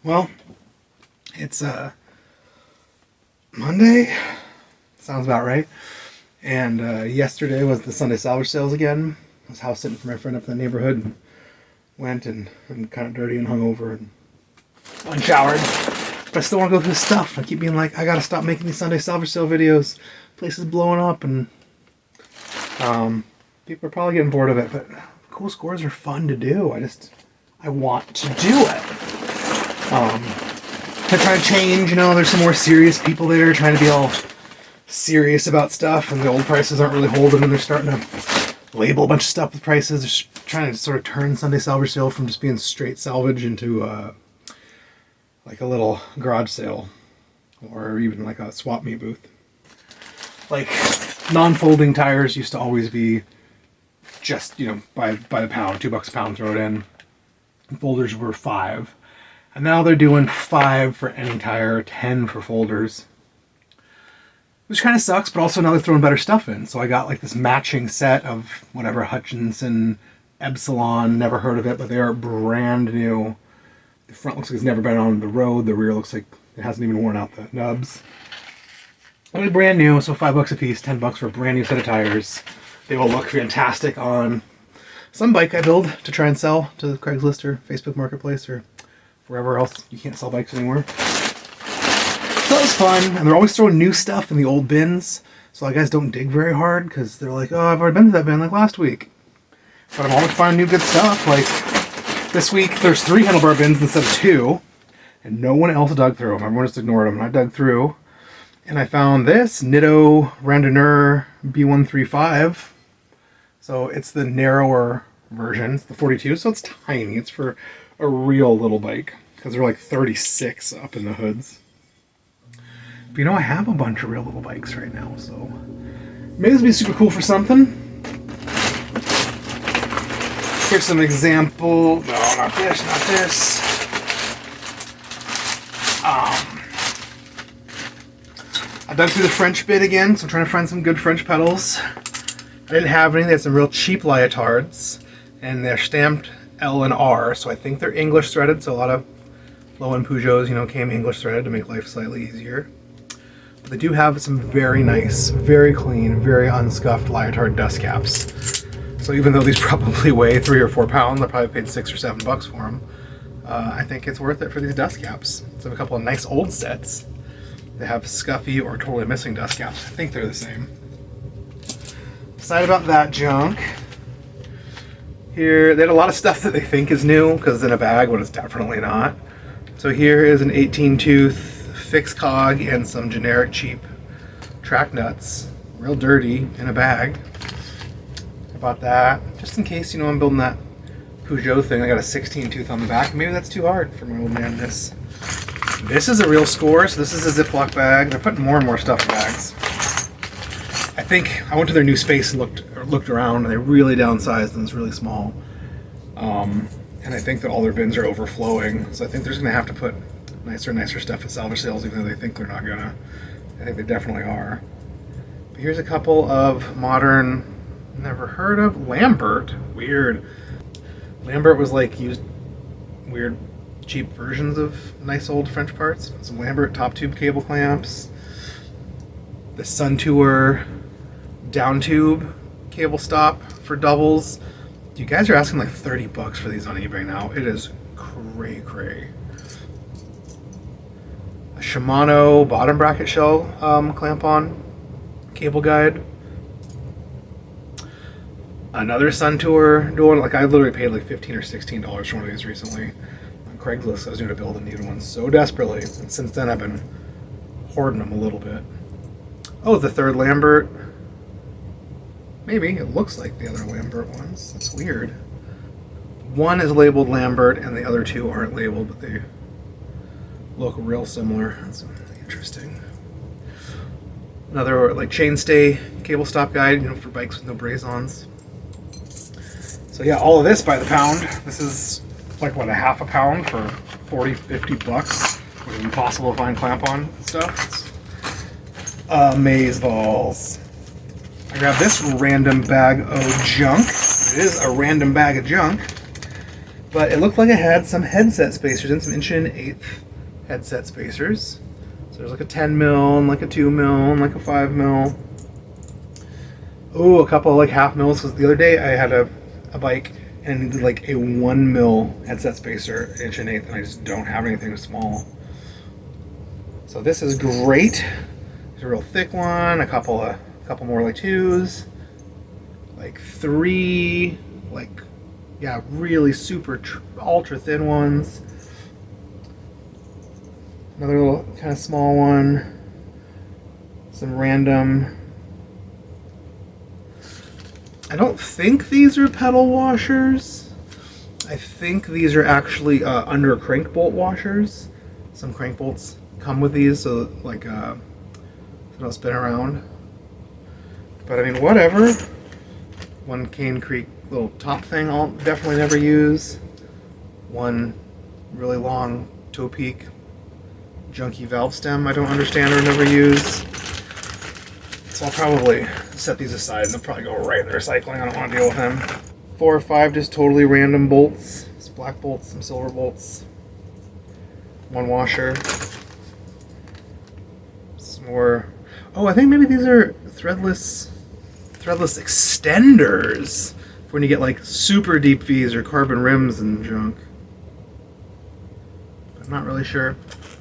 Well, it's Monday. Sounds about right. And yesterday was the Sunday Salvage Sales again. I was house sitting for my friend up in the neighborhood and went and I'm kind of dirty and hungover and unshowered. But I still want to go through this stuff. I keep being like, I gotta stop making these Sunday Salvage Sale videos. Places blowing up and people are probably getting bored of it, but cool scores are fun to do. I want to do it. I try to change, there's some more serious people there trying to be all serious about stuff, and the old prices aren't really holding, and they're starting to label a bunch of stuff with prices. They're trying to sort of turn Sunday Salvage Sale from just being straight salvage into like a little garage sale, or even like a swap meet booth. Like, non-folding tires used to always be just, by the pound, $2 a pound, throw it in. And folders were $5. And now they're doing $5 for any tire, $10 for folders. Which kind of sucks, but also now they're throwing better stuff in. So I got like this matching set of whatever Hutchinson Epsilon, never heard of it, but they are brand new. The front looks like it's never been on the road. The rear looks like it hasn't even worn out the nubs. They're brand new, so $5 a piece, $10 for a brand new set of tires. They will look fantastic on some bike I build to try and sell to Craigslist or Facebook Marketplace or wherever else you can't sell bikes anymore. So that was fun, and they're always throwing new stuff in the old bins, so I guys don't dig very hard, because they're like, oh, I've already been to that bin like last week. But I'm always finding new good stuff. Like, this week there's 3 handlebar bins instead of 2, and no one else dug through them. Everyone just ignored them, and I dug through, and I found this Nitto Randonneur B135. So it's the narrower version, it's the 42, so it's tiny. It's for a real little bike, because they're like 36 up in the hoods. But I have a bunch of real little bikes right now, so maybe this will be super cool for something. Here's some example. No, not this, not this. I dug through the French bit again, so I'm trying to find some good French pedals. I didn't have any. They had some real cheap leotards, and they're stamped L and R, so I think they're English threaded, so a lot of low-end Peugeots, came English threaded to make life slightly easier. But they do have some very nice, very clean, very unscuffed leotard dust caps. So even though these probably weigh 3 or 4 pounds, I probably paid $6 or $7 for them. I think it's worth it for these dust caps. So I have a couple of nice old sets. They have scuffy or totally missing dust caps. I think they're the same. Excited about that junk. Here, they had a lot of stuff that they think is new because it's in a bag, but it's definitely not. So here is an 18-tooth fixed cog and some generic cheap track nuts. Real dirty in a bag. I bought that just in case, I'm building that Peugeot thing. I got a 16-tooth on the back. Maybe that's too hard for my old man. This is a real score, so this is a Ziploc bag. They're putting more and more stuff in bags. I think I went to their new space and looked around, and they really downsized and it's really small. And I think that all their bins are overflowing, so I think they're just going to have to put nicer and nicer stuff at salvage sales, even though they think they're not going to. I think they definitely are. But here's a couple of modern, never heard of, Lambert. Weird. Lambert was like used weird cheap versions of nice old French parts. Some Lambert top tube cable clamps. The Sun Tour down tube cable stop for doubles. You guys are asking like $30 for these on eBay now. It is cray. A Shimano bottom bracket shell clamp on cable guide. Another Sun Tour dual. Like, I literally paid like $15 or $16 for one of these recently on Craigslist. I was doing a build and needed one so desperately, and since then I've been hoarding them a little bit. Oh, the third Lambert. Maybe it looks like the other Lambert ones. That's weird. One is labeled Lambert and the other 2 aren't labeled, but they look real similar. That's interesting. Another like chainstay cable stop guide, for bikes with no braze-ons. So yeah, all of this by the pound. This is like what, a half a pound for $40-$50. Which is impossible to find clamp-on stuff. Amazeballs. I grabbed this random bag of junk. It is a random bag of junk. But it looked like it had some headset spacers and some 1/8" headset spacers. So there's like a 10 mil and like a 2 mil and like a 5 mil. Oh, a couple of like half mils. Because the other day I had a bike and it did like a 1 mil headset spacer, 1/8", and I just don't have anything small. So this is great. It's a real thick one. A couple more like 2s, like 3, like yeah, really super ultra thin ones. Another little kind of small one. Some random. I don't think these are pedal washers. I think these are actually under crank bolt washers. Some crank bolts come with these, so like so they don't spin around. But I mean, whatever. One Cane Creek little top thing I'll definitely never use. One really long toe peak junky valve stem I don't understand or never use. So I'll probably set these aside and they'll probably go right in the recycling. I don't want to deal with them. 4 or 5 just totally random bolts. Some black bolts, some silver bolts. One washer. Some more. Oh, I think maybe these are threadless extenders for when you get like super deep V's or carbon rims and junk. I'm not really sure.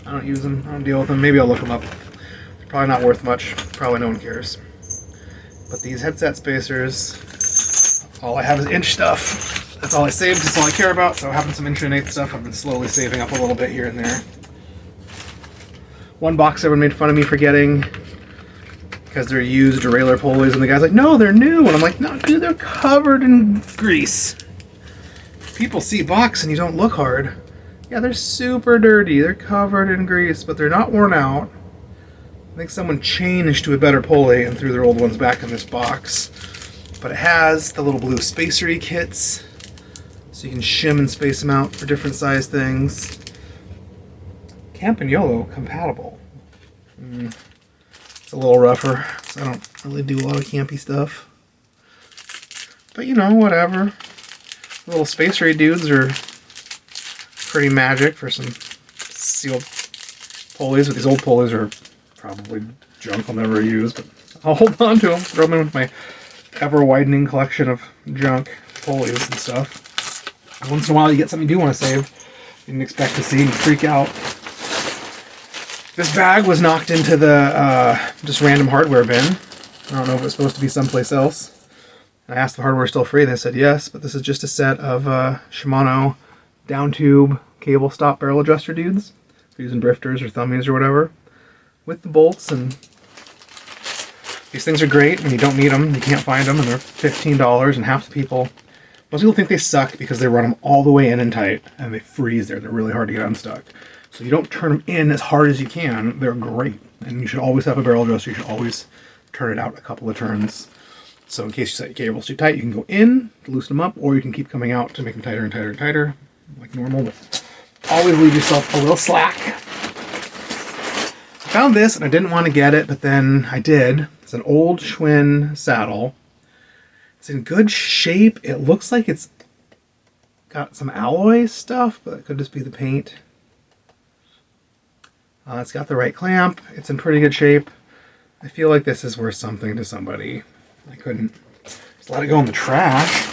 I don't use them. I don't deal with them. Maybe I'll look them up. They're probably not worth much. Probably no one cares. But these headset spacers, all I have is inch stuff. That's all I saved. That's all I care about. So having some 1/8" stuff, I've been slowly saving up a little bit here and there. One box everyone made fun of me for getting because they're used derailleur pulleys, and the guy's like, no, they're new. And I'm like, no, dude, they're covered in grease. People see box and you don't look hard. Yeah, they're super dirty. They're covered in grease, but they're not worn out. I think someone changed to a better pulley and threw their old ones back in this box. But it has the little blue spacery kits, so you can shim and space them out for different size things. Camp and YOLO compatible. It's a little rougher, so I don't really do a lot of campy stuff. But you know, whatever. The little spacery dudes are pretty magic for some sealed pulleys, but these old pulleys are probably junk I'll never use, but I'll hold on to them, throw them in with my ever-widening collection of junk pulleys and stuff. Once in a while you get something you do want to save, you didn't expect to see and freak out. This bag was knocked into the just random hardware bin. I don't know if it's supposed to be someplace else. I asked if the hardware was still free, they said yes, but this is just a set of Shimano down tube cable stop barrel adjuster dudes. If you're using drifters or thummies or whatever. With the bolts, and these things are great when you don't need them, you can't find them, and they're $15, and half the people, most people think they suck because they run them all the way in and tight, and they freeze there. They're really hard to get unstuck. So you don't turn them in as hard as you can. They're great, and you should always have a barrel adjuster. You should always turn it out a couple of turns. So in case you set your cables too tight, you can go in to loosen them up, or you can keep coming out to make them tighter and tighter and tighter, like normal, but always leave yourself a little slack. I found this, and I didn't want to get it, but then I did. It's an old Schwinn saddle. It's in good shape. It looks like it's got some alloy stuff, but it could just be the paint. It's got the right clamp. It's in pretty good shape. I feel like this is worth something to somebody. I couldn't just let it go in the trash.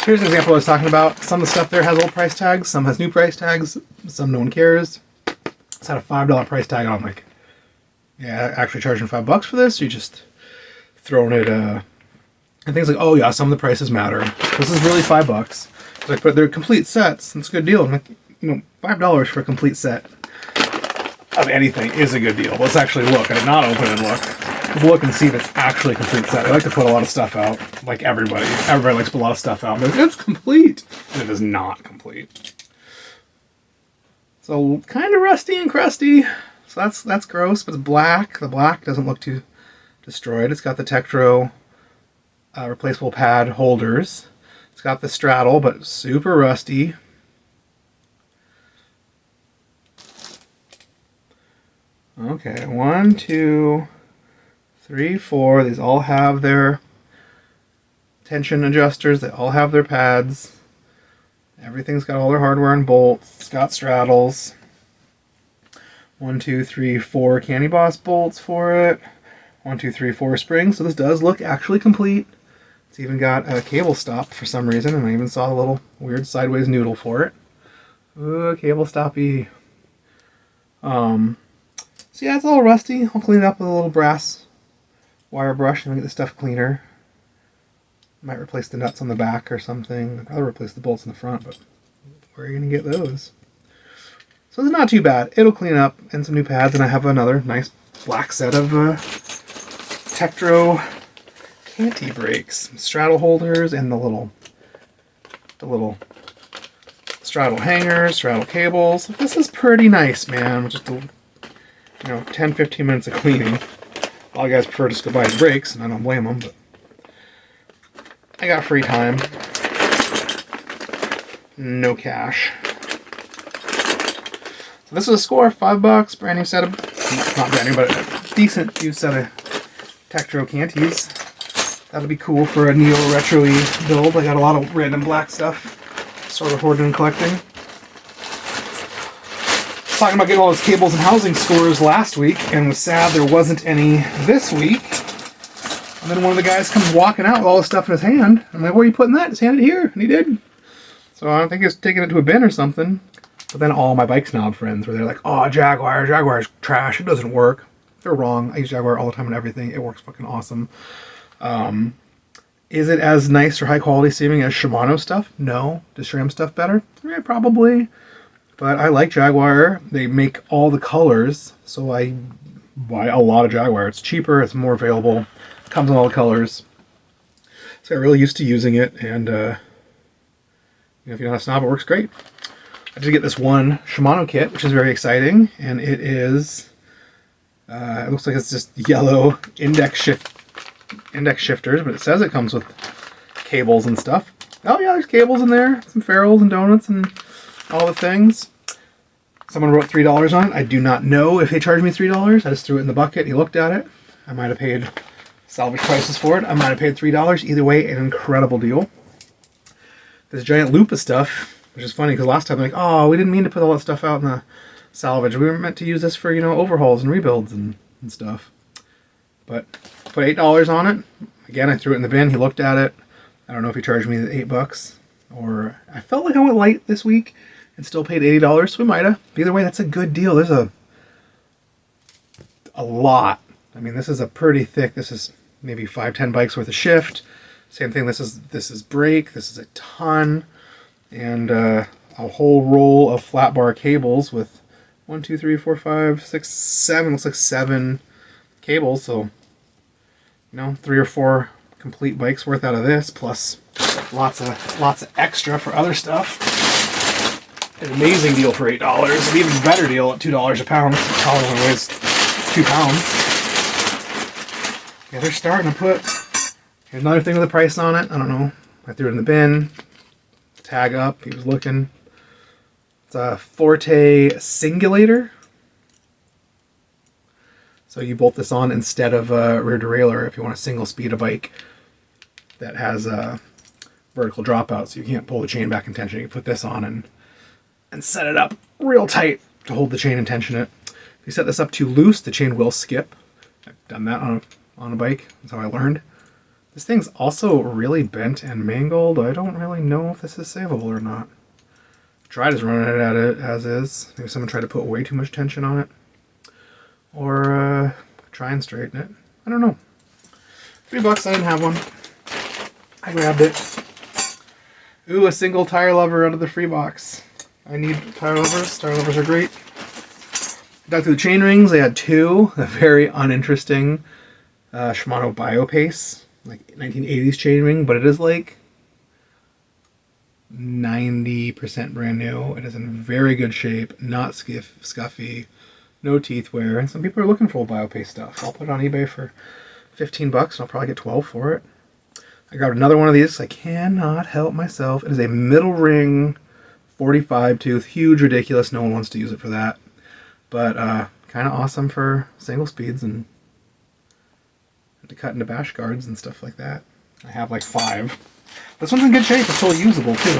Here's an example I was talking about. Some of the stuff there has old price tags. Some has new price tags. Some no one cares. It's had a $5 price tag on. I'm like, yeah, actually charging $5 for this? Or you just throwing it, and things like, oh yeah, some of the prices matter. This is really $5. It's like, but they're complete sets. That's a good deal. I'm like, you know, $5 for a complete set of anything is a good deal. Let's actually look. I did not open and look. Let's look and see if it's actually a complete set. I like to put a lot of stuff out, like everybody. Everybody likes to put a lot of stuff out. But it's complete. And it is not complete. So kind of rusty and crusty. So that's gross, but it's black. The black doesn't look too destroyed. It's got the Tektro replaceable pad holders. It's got the straddle, but super rusty. Okay, 1, 2, 3, 4. These all have their tension adjusters. They all have their pads. Everything's got all their hardware and bolts. It's got straddles. 1, 2, 3, 4 Candy Boss bolts for it. 1, 2, 3, 4 springs. So this does look actually complete. It's even got a cable stop for some reason, and I even saw a little weird sideways noodle for it. Ooh, cable stoppy. So yeah, it's all rusty. I'll clean it up with a little brass wire brush and get the stuff cleaner. Might replace the nuts on the back or something. I'd rather replace the bolts in the front, but where are you going to get those? So it's not too bad. It'll clean up, and some new pads, and I have another nice black set of Tektro canty brakes, straddle holders, and the little straddle hangers, straddle cables. This is pretty nice, man. Just 10-15 minutes of cleaning. A lot of guys prefer just to buy the brakes, and I don't blame them, but I got free time. No cash. So this was a score of $5. Brand new set of, not brand new, but a decent used set of Tektro canties. That'll be cool for a neo-retro-y build. I got a lot of random black stuff, sort of hoarding and collecting. Talking about getting all those cables and housing scores last week, and was sad there wasn't any this week. And then one of the guys comes walking out with all the stuff in his hand. I'm like, where are you putting that? Just hand it here. And he did. So I don't think he was taking it to a bin or something. But then all my bike snob friends were there like, oh, Jaguar's trash. It doesn't work. They're wrong. I use Jaguar all the time and everything. It works fucking awesome. Is it as nice or high quality seeming as Shimano stuff? No. Does SRAM stuff better? Yeah, probably. But I like Jaguar. They make all the colors, so I buy a lot of Jaguar. It's cheaper, it's more available, comes in all the colors. So I got really used to using it, and if you're not a snob, it works great. I did get this one Shimano kit, which is very exciting, and it is, it looks like it's just yellow index shifters, but it says it comes with cables and stuff. Oh yeah, there's cables in there, some ferrules and donuts and all the things. Someone wrote $3 on it. I do not know if they charged me $3. I just threw it in the bucket. He looked at it. I might have paid salvage prices for it. I might have paid $3. Either way, an incredible deal. This giant loop of stuff, which is funny because last time they're like, oh, we didn't mean to put all that stuff out in the salvage. We were meant to use this for, overhauls and rebuilds and stuff. But put $8 on it. Again, I threw it in the bin. He looked at it. I don't know if he charged me the $8 or I felt like I went light this week and still paid $80, so we might have. Either way, that's a good deal. There's a lot. I mean, this is a pretty thick. This is maybe 5-10 bikes worth of shift. Same thing. This is brake. This is a ton, and a whole roll of flat bar cables with 1, 2, 3, 4, 5, 6, 7. Looks like 7 cables. So 3 or 4 complete bikes worth out of this, plus lots of extra for other stuff. An amazing deal for $8. An even better deal at $2 a pound. It probably only weighs 2 pounds. Yeah, they're starting to put. Here's another thing with a price on it. I don't know. I threw it in the bin. Tag up. He was looking. It's a Forte Singulator. So you bolt this on instead of a rear derailleur if you want to single speed a bike that has a vertical dropout, so you can't pull the chain back in tension. You put this on and set it up real tight to hold the chain in tension. If you set this up too loose, the chain will skip. I've done that on a bike. That's how I learned. This thing's also really bent and mangled. I don't really know if this is savable or not. Tried to run it at it as is. Maybe someone tried to put way too much tension on it. Or try and straighten it. I don't know. $3, I didn't have one. I grabbed it. Ooh, a single tire lever out of the free box. I need tire levers. Tire levers are great. Dug through the chain rings. They had 2. A very uninteresting Shimano Biopace, like 1980s chain ring, but it is like 90% brand new. It is in very good shape, not scuffy, no teeth wear. And some people are looking for old Biopace stuff. I'll put it on eBay for $15 and I'll probably get 12 for it. I grabbed another one of these. I cannot help myself. It is a middle ring 45 tooth, huge, ridiculous. No one wants to use it for that, but kind of awesome for single speeds and to cut into bash guards and stuff like that. I have like 5. This one's in good shape. It's totally usable too.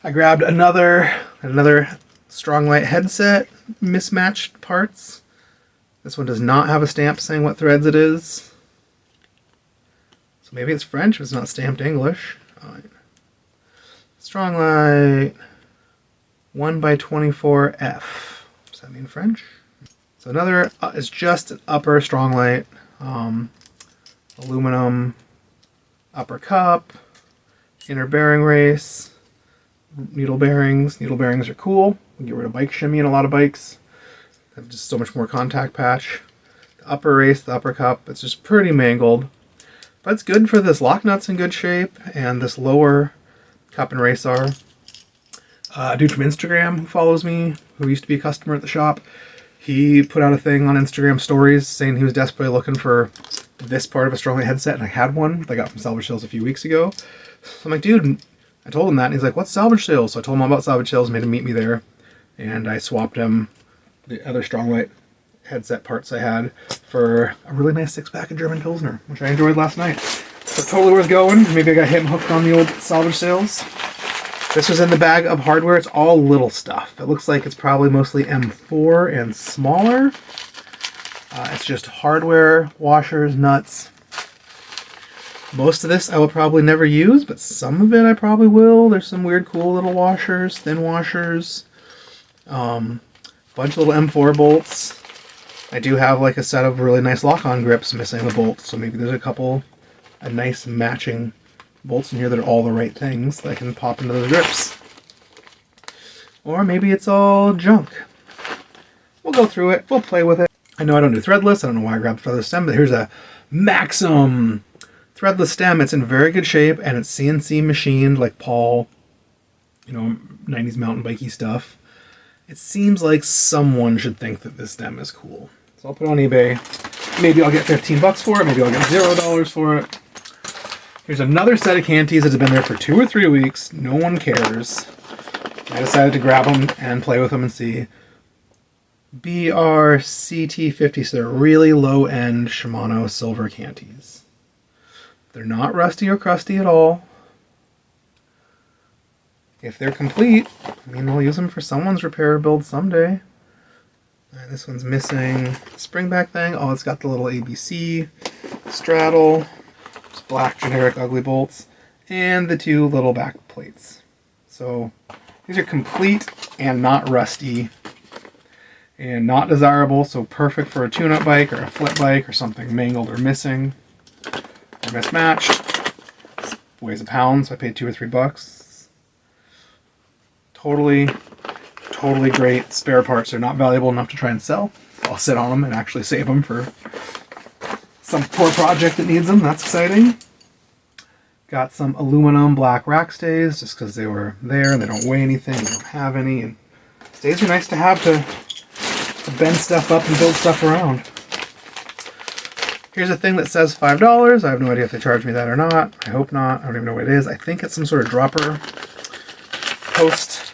I grabbed another strong light headset, mismatched parts. This one does not have a stamp saying what threads it is. So maybe it's French, but it's not stamped English. Right. Strong light 1x24F. Does that mean French? So another is just an upper strong light, aluminum upper cup, inner bearing race, needle bearings. Needle bearings are cool. We get rid of bike shimmy in a lot of bikes. They have just so much more contact patch. The upper race, the upper cup, it's just pretty mangled. But it's good for this lock nut's in good shape, and this lower cup and race are. A dude from Instagram who follows me, who used to be a customer at the shop, he put out a thing on Instagram stories saying he was desperately looking for this part of a strong light headset, and I had one that I got from Salvage Sales a few weeks ago. So I'm like, dude, I told him that, and he's like, what's Salvage Sales? So I told him all about Salvage Sales, made him meet me there, and I swapped him the other strong light headset parts I had for a really nice 6-pack of German Pilsner, which I enjoyed last night. So totally worth going. Maybe I got him hooked on the old Salvage Sales. This was in the bag of hardware. It's all little stuff. It looks like it's probably mostly M4 and smaller. It's just hardware, washers, nuts. Most of this I will probably never use, but some of it I probably will. There's some weird cool little washers, thin washers. Bunch of little M4 bolts. I do have like a set of really nice lock-on grips missing the bolts, so maybe there's a nice matching bolts in here that are all the right things that I can pop into those grips. Or maybe it's all junk. We'll go through it. We'll play with it. I know I don't do threadless. I don't know why I grabbed threadless stem, but here's a Maxim threadless stem. It's in very good shape, and it's CNC machined like Paul, 90s mountain bikey stuff. It seems like someone should think that this stem is cool. So I'll put it on eBay. Maybe I'll get $15 for it. Maybe I'll get $0 for it. Here's another set of canties that have been there for 2 or 3 weeks. No one cares. I decided to grab them and play with them and see. BRCT50, so they're really low-end Shimano silver canties. They're not rusty or crusty at all. If they're complete, we'll use them for someone's repair or build someday. This one's missing the springback thing. Oh, it's got the little ABC straddle. Black generic ugly bolts, and the 2 little back plates. So these are complete and not rusty and not desirable, so perfect for a tune-up bike or a flip bike or something mangled or missing or mismatched. This weighs a pound, so I paid $2 or $3. Totally great spare parts. They're not valuable enough to try and sell. I'll sit on them and actually save them for some poor project that needs them. That's exciting. Got some aluminum black rack stays just because they were there and they don't weigh anything. They don't have any. And stays are nice to have to bend stuff up and build stuff around. Here's a thing that says $5. I have no idea if they charge me that or not. I hope not. I don't even know what it is. I think it's some sort of dropper post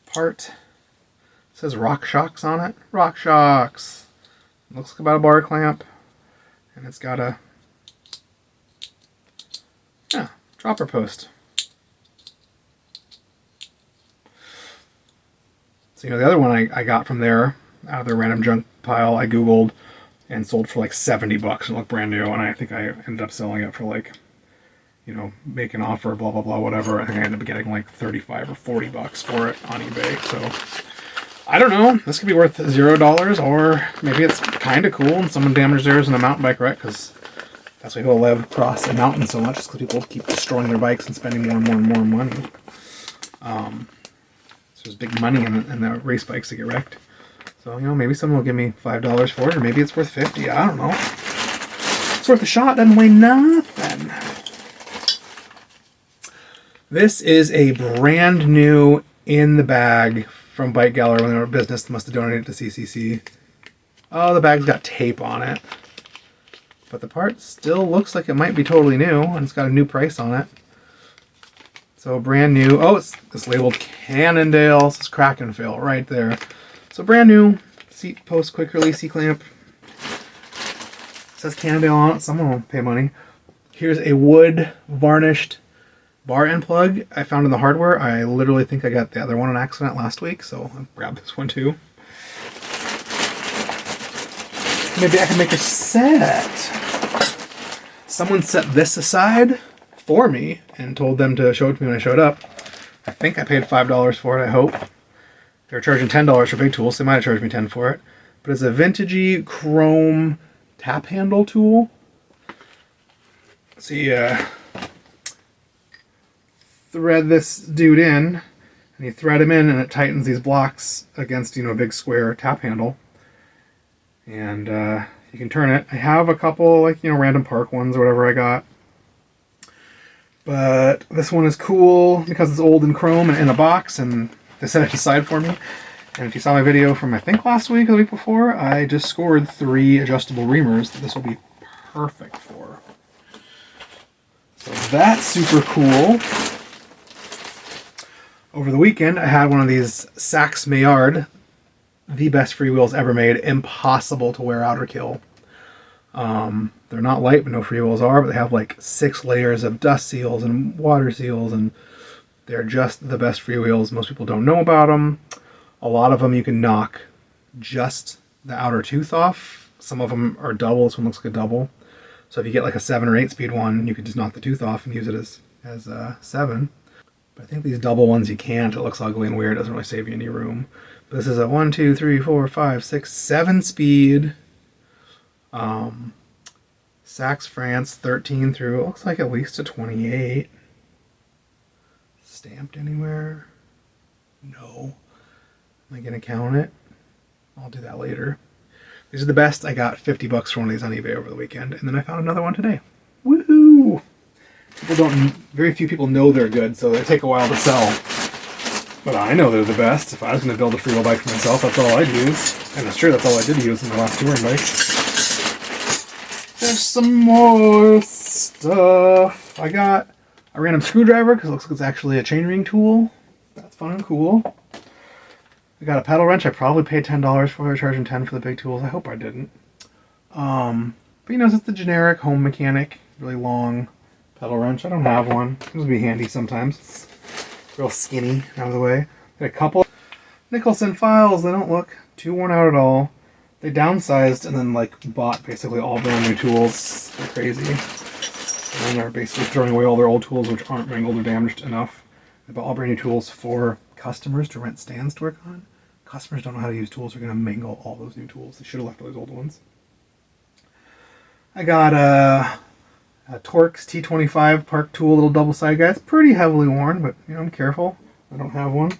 part. It says Rock Shocks on it. Rock Shocks. Looks like about a bar clamp. And it's got a dropper post. So the other one I got from there, out of their random junk pile, I Googled and sold for like $70 and looked brand new, and I think I ended up selling it for like, make an offer, blah, blah, blah, whatever. I think I ended up getting like $35 or $40 for it on eBay. So I don't know. This could be worth $0, or maybe it's kind of cool and someone damaged theirs in a mountain bike wreck, because that's why people live across a mountain so much, because people keep destroying their bikes and spending more and more and more money. So there's big money in the race bikes that get wrecked. So, maybe someone will give me $5 for it, or maybe it's worth $50. I don't know. It's worth a shot. Doesn't weigh nothing. This is a brand new in the bag from Bike Gallery when they were a business that must have donated to CCC. Oh, the bag's got tape on it. But the part still looks like it might be totally new, and it's got a new price on it. So brand new. Oh, it's labeled Cannondale. It's crack and fill right there. So brand new seat post quick release C-clamp. says Cannondale on it. Someone will pay money. Here's a wood varnished bar end plug I found in the hardware. I literally think I got the other one on accident last week, so I grabbed this one too. Maybe I can make a set. Someone set this aside for me and told them to show it to me when I showed up. I think I paid $5 for it, I hope. They were charging $10 for big tools, so they might have charged me $10 for it. But it's a vintagey chrome tap handle tool. So you thread this dude in, and you thread him in, and it tightens these blocks against, a big square tap handle. And you can turn it. I have a couple, random park ones or whatever I got. But this one is cool because it's old and chrome and in a box, and they set it aside for me. And if you saw my video from, I think, last week or the week before, I just scored 3 adjustable reamers that this will be perfect for. So that's super cool. Over the weekend, I had one of these Saks Maillard, the best freewheels ever made, impossible to wear out or kill. They're not light, but no freewheels are, but they have like 6 layers of dust seals and water seals, and they're just the best freewheels. Most people don't know about them. A lot of them you can knock just the outer tooth off. Some of them are double. This one looks like a double. So if you get like a 7 or 8 speed one, you could just knock the tooth off and use it as 7. But I think these double ones you can't. It looks ugly and weird. It doesn't really save you any room. But this is a 1, 2, 3, 4, 5, 6, 7 speed. Saks France 13 through, it looks like at least a 28. Stamped anywhere? No. Am I going to count it? I'll do that later. These are the best. I got $50 for one of these on eBay over the weekend, and then I found another one today. Woohoo! Very few people know they're good, so they take a while to sell. But I know they're the best. If I was going to build a freewheel bike for myself, that's all I'd use. And it's true, that's all I did use in the last touring bike. There's some more stuff. I got a random screwdriver, because it looks like it's actually a chainring tool. That's fun and cool. I got a pedal wrench. I probably paid $10 for it, charging $10 for the big tools. I hope I didn't. But it's the generic home mechanic, really long pedal wrench. I don't have one. This would be handy sometimes. It's real skinny out of the way. Got a couple Nicholson files. They don't look too worn out at all. They downsized and then bought basically all brand new tools. They're crazy. And they're basically throwing away all their old tools which aren't mangled or damaged enough. They bought all brand new tools for customers to rent stands to work on. Customers don't know how to use tools. They're going to mangle all those new tools. They should have left all those old ones. I got a Torx T25 park tool, little double side guy. It's pretty heavily worn, but I'm careful. I don't have one.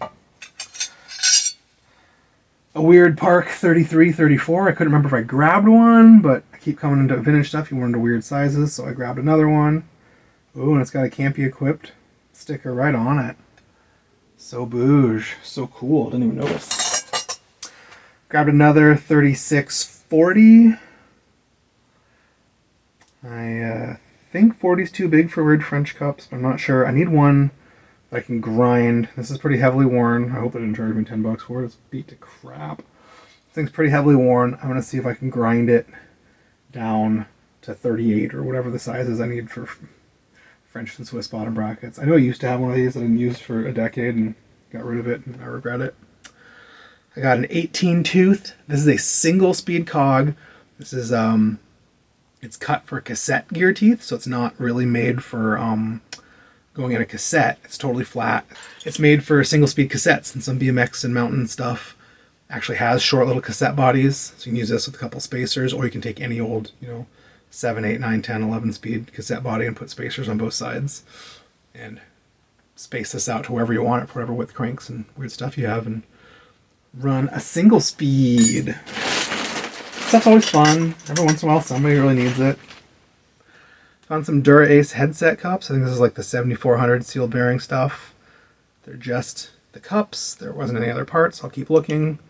A weird Park 33, 34. I couldn't remember if I grabbed one, but I keep coming into vintage stuff. You want into weird sizes, so I grabbed another one. Ooh, and it's got a Campy equipped sticker right on it. So bouge. So cool. Didn't even notice. Grabbed another 3640. I think 40's too big for weird French cups, but I'm not sure. I need one that I can grind. This is pretty heavily worn. I hope they didn't charge me $10 for it. It's beat to crap. This thing's pretty heavily worn. I'm going to see if I can grind it down to 38 or whatever the sizes I need for French and Swiss bottom brackets. I know I used to have one of these that I didn't use for a decade and got rid of it, and I regret it. I got an 18 tooth. This is a single speed cog. This is it's cut for cassette gear teeth, so it's not really made for going in a cassette. It's totally flat. It's made for single speed cassettes, and some BMX and mountain stuff actually has short little cassette bodies, so you can use this with a couple spacers, or you can take any old 7, 8, 9, 10, 11 speed cassette body and put spacers on both sides and space this out to wherever you want it for whatever width cranks and weird stuff you have, and run a single speed. Stuff's always fun. Every once in a while somebody really needs it. Found some Dura Ace headset cups. I think this is like the 7400 sealed bearing stuff. They're just the cups. There wasn't any other parts. I'll keep looking.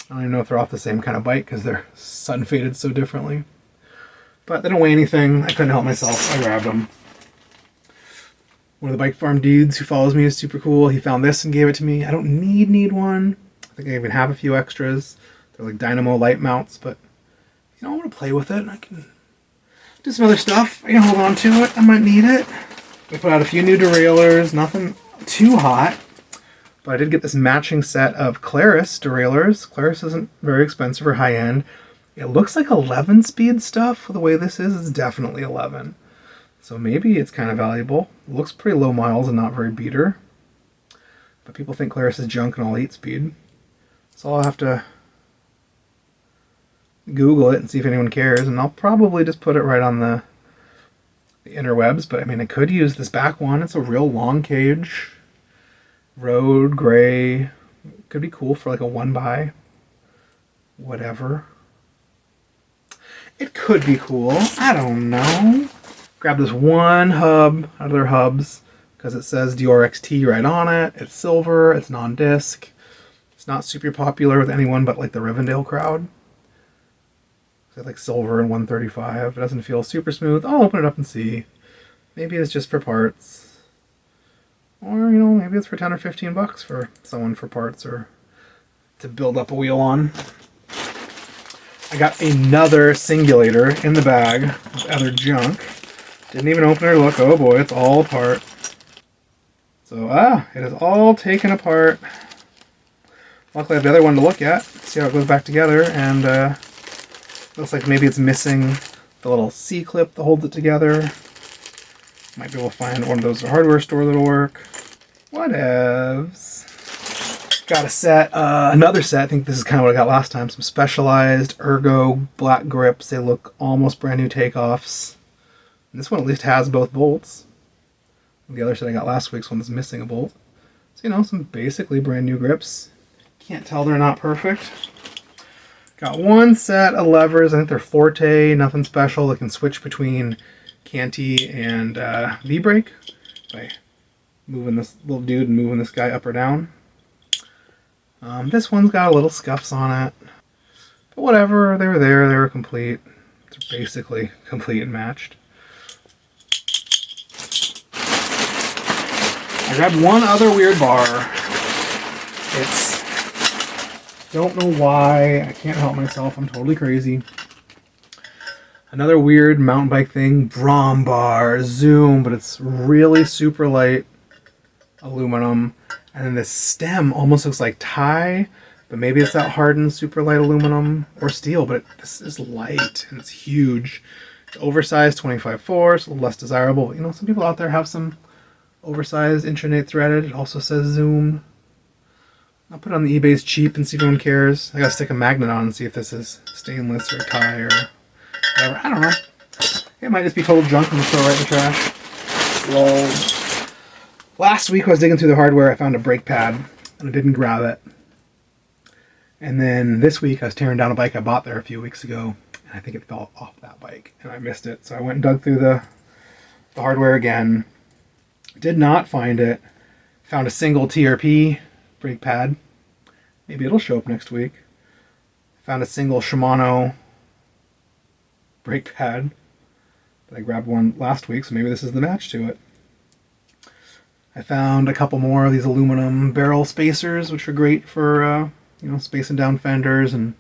I don't even know if they're off the same kind of bike because they're sun faded so differently. But they don't weigh anything. I couldn't help myself. I grabbed them. One of the Bike Farm dudes who follows me is super cool. He found this and gave it to me. I don't need one. I think I even have a few extras. They're like dynamo light mounts, but you know, I'm going to play with it. I can do some other stuff. I can hold on to it. I might need it. We put out a few new derailleurs. Nothing too hot. But I did get this matching set of Claris derailleurs. Claris isn't very expensive or high-end. It looks like 11-speed stuff. The way this is, it's definitely 11. So maybe it's kind of valuable. It looks pretty low miles and not very beater. But people think Claris is junk and all 8-speed. So I'll have to Google it and see if anyone cares. And I'll probably just put it right on the interwebs. But I mean, I could use this back one. It's a real long cage. Road, gray. Could be cool for like a 1x. Whatever. It could be cool. I don't know. Grab this one hub out of their hubs because it says DRXT right on it. It's silver. It's non-disc. It's not super popular with anyone but like the Rivendell crowd. It's like silver and 135. It doesn't feel super smooth. I'll open it up and see. Maybe it's just for parts. Or, you know, maybe it's for 10 or 15 bucks for someone for parts or to build up a wheel on. I got another singulator in the bag with other junk. Didn't even open it or look. Oh boy, it's all apart. So, it is all taken apart. Luckily I have the other one to look at. See how it goes back together. And looks like maybe it's missing the little C-clip that holds it together. Might be able to find one of those at a hardware store that'll work. Whatevs. Got a set, another set. I think this is kind of what I got last time. Some Specialized Ergo black grips. They look almost brand new takeoffs. And this one at least has both bolts. The other set I got last week's one is missing a bolt. So, you know, some basically brand new grips. Can't tell they're not perfect. Got one set of levers. I think they're Forte, nothing special. They can switch between Canty and V-brake by moving this little dude and moving this guy up or down. This one's got a little scuffs on it. But whatever, they were there, they were complete. They're basically complete and matched. I grabbed one other weird bar. It's... don't know why. I can't help myself. I'm totally crazy. Another weird mountain bike thing. Brom bar. Zoom. But it's really super light aluminum. And then the stem almost looks like tie. But maybe it's that hardened super light aluminum or steel. But this is light. And it's huge. It's oversized 25/4. It's a little less desirable. But, you know, some people out there have some oversized inch and 8 threaded. It also says Zoom. I'll put it on the eBay's cheap and see if anyone cares. I gotta stick a magnet on and see if this is stainless or tie or whatever. I don't know. It might just be total junk and just throw it right in the trash. Lol. Last week I was digging through the hardware. I found a brake pad and I didn't grab it. And then this week I was tearing down a bike I bought there a few weeks ago. And I think it fell off that bike and I missed it. So I went and dug through the hardware again. Did not find it. Found a single TRP brake pad. Maybe it'll show up next week. Found a single Shimano brake pad. But I grabbed one last week, so maybe this is the match to it. I found a couple more of these aluminum barrel spacers, which are great for you know, spacing down fenders and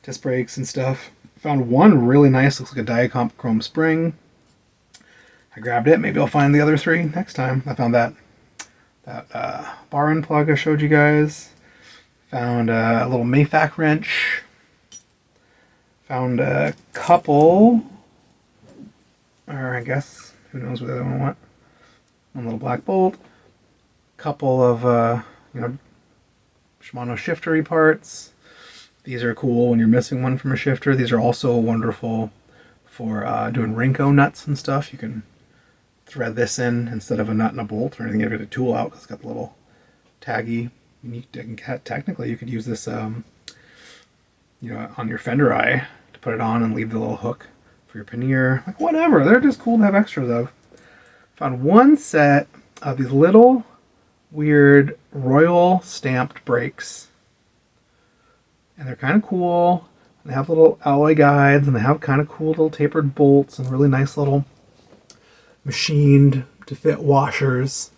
disc brakes and stuff. Found one really nice, looks like a Diacomp chrome spring. I grabbed it. Maybe I'll find the other three next time. I found that bar end plug I showed you guys. Found a little Mayfac wrench. Found a couple, or I guess, who knows what the other one went. One little black bolt. Couple of, you know, Shimano shiftery parts. These are cool when you're missing one from a shifter. These are also wonderful for doing Rinko nuts and stuff. You can thread this in instead of a nut and a bolt or anything. You have to get a tool out because it's got the little taggy. Technically, you could use this, you know, on your fender eye to put it on and leave the little hook for your pannier. Like whatever, they're just cool to have extras of. Found one set of these little weird Royal stamped brakes, and they're kind of cool. They have little alloy guides, and they have kind of cool little tapered bolts and really nice little machined to fit washers.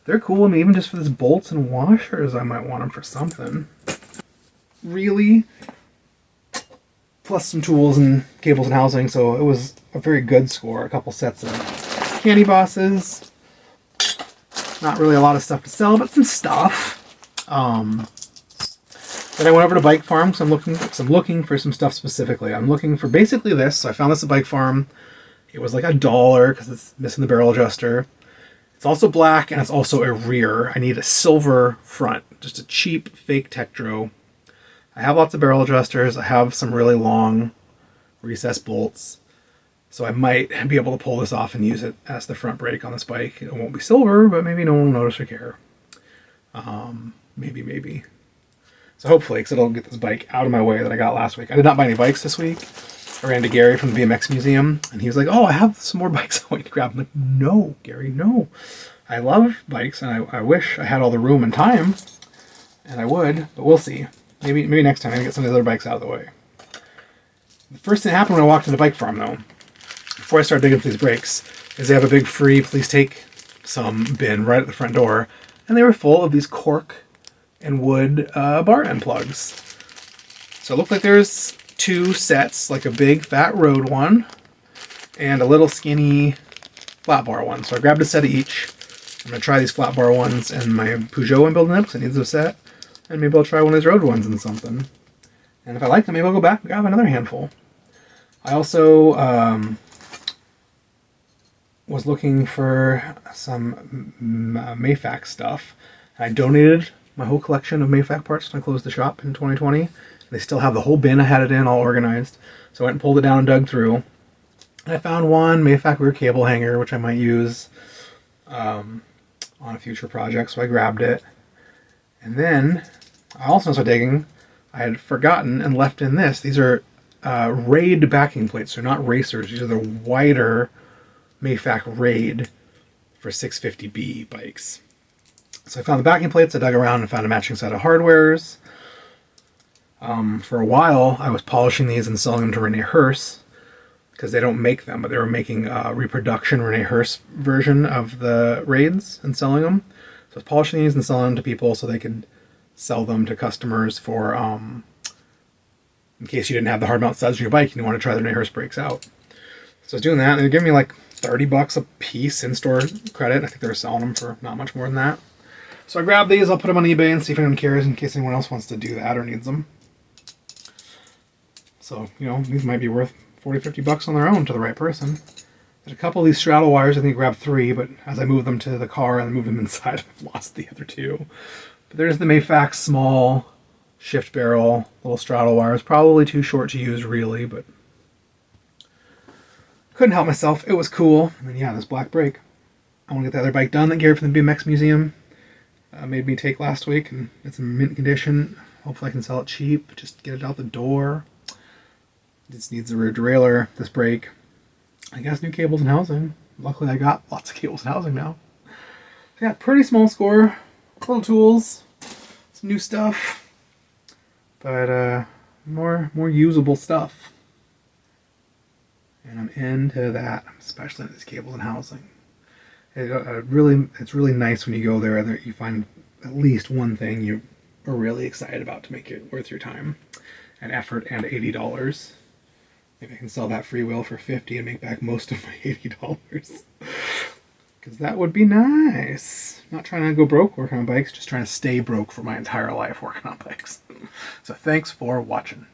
They're cool. I mean, even just for this bolts and washers, I might want them for something. Really? plus some tools and cables and housing, so it was a very good score. A couple sets of candy bosses. Not really a lot of stuff to sell, but some stuff. Then I went over to Bike Farm because I'm looking for some stuff specifically. I'm looking for basically this. So I found this at Bike Farm. It was like $1 because it's missing the barrel adjuster. It's also black and it's also a rear. I need a silver front, just a cheap fake Tektro. I have lots of barrel adjusters. I have some really long recessed bolts. So I might be able to pull this off and use it as the front brake on this bike. It won't be silver, but maybe no one will notice or care. Maybe. So hopefully, because it'll get this bike out of my way that I got last week. I did not buy any bikes this week. I ran to Gary from the BMX Museum, and he was like, oh, I have some more bikes I want you to grab. I'm like, no, Gary, no. I love bikes, and I wish I had all the room and time, and I would, but we'll see. Maybe next time I can get some of the other bikes out of the way. The first thing that happened when I walked into Bike Farm, though, before I started digging for these brakes, is they have a big free please take some bin right at the front door, and they were full of these cork and wood bar end plugs. So it looked like there's 2 sets, like a big fat road one and a little skinny flat bar one. So I grabbed a set of each. I'm going to try these flat bar ones and my Peugeot I'm building up because it needs a set. And maybe I'll try one of these road ones and something. And if I like them, maybe I'll go back and grab another handful. I also was looking for some Mayfac stuff. I donated my whole collection of Mayfac parts when I closed the shop in 2020. They still have the whole bin. I had it in all organized. So I went and pulled it down and dug through. And I found one Mayfac rear cable hanger, which I might use on a future project. So I grabbed it. And then I also started digging. I had forgotten and left in this. These are Raid backing plates. They're not racers. These are the wider Mayfac Raid for 650B bikes. So I found the backing plates. I dug around and found a matching set of hardwares. For a while, I was polishing these and selling them to Rene Hurst because they don't make them, but they were making a reproduction Rene Hurst version of the Raids and selling them. So I was polishing these and selling them to people so they could sell them to customers for, in case you didn't have the hard mount studs on your bike and you want to try the Rene Hurst brakes out. So I was doing that, and they were giving me like $30 a piece in-store credit. I think they were selling them for not much more than that. So I grabbed these. I'll put them on eBay and see if anyone cares in case anyone else wants to do that or needs them. So, these might be worth $40-50 on their own to the right person. There's a couple of these straddle wires. I think I grabbed 3, but as I moved them to the car and moved them inside, I've lost the other 2. But there's the Mayfac small shift barrel little straddle wires. Probably too short to use, really, but couldn't help myself. It was cool. And then, yeah, this black brake. I want to get the other bike done that Gary from the BMX Museum made me take last week, and it's in mint condition. Hopefully I can sell it cheap. Just get it out the door. This needs a rear derailleur, this brake. I guess new cables and housing. Luckily I got lots of cables and housing now. So yeah, pretty small score. Little tools. Some new stuff. But more usable stuff. And I'm into that, especially in these cables and housing. It's really nice when you go there and you find at least one thing you are really excited about to make it worth your time and effort and $80. Maybe I can sell that freewheel for $50 and make back most of my $80. Because that would be nice. Not trying to go broke working on bikes, just trying to stay broke for my entire life working on bikes. So thanks for watching.